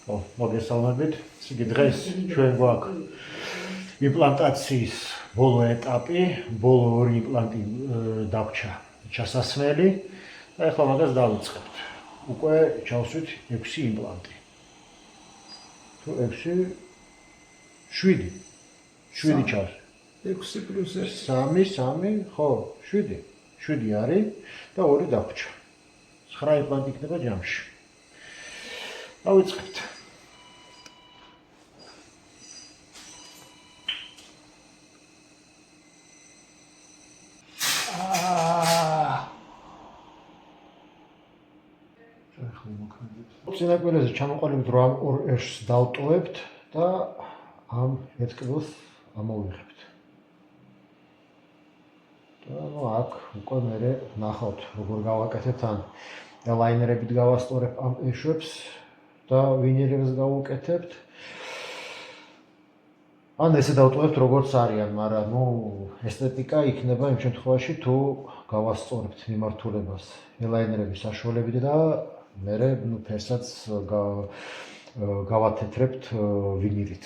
მოგესალმებით. იგი დღეს ჩვენ გვაქვს იმპლანტაციის ბოლო ეტაპი, ბოლო ორი იმპლანტი დაგვჭა ჩასასმელი და ახლა მაგას დავიწყებთ. უკვე ჩავსვით 6 იმპლანტი. თუ 6 7 ჩავს. 6 პლუს 1 3 ხო 7 არის და 2 დაგვჭა. 9 იმპლანტი იქნება ჯამში. დავიწყებთ. წინაპირეზე ჩამოყალიბდით რომ ამ ორ ერს დავტოვებთ და ამ ეტკბილს ამოვიღებთ. და აქ უკვე მე ნახავთ როგორ გავაკეთებთ ან ელაინერებით გავასწორებ ამ ეშვებს და ვინირებს გავუკეთებთ. ან ესე დავტოვებთ როგორც არიან, მაგრამ ესთეტიკა იქნება იმ შემთხვევაში თუ გავასწორებთ მიმართულებას ელაინერების საშუალებით და მე ფერსაც გავათეთრებთ ვინირით.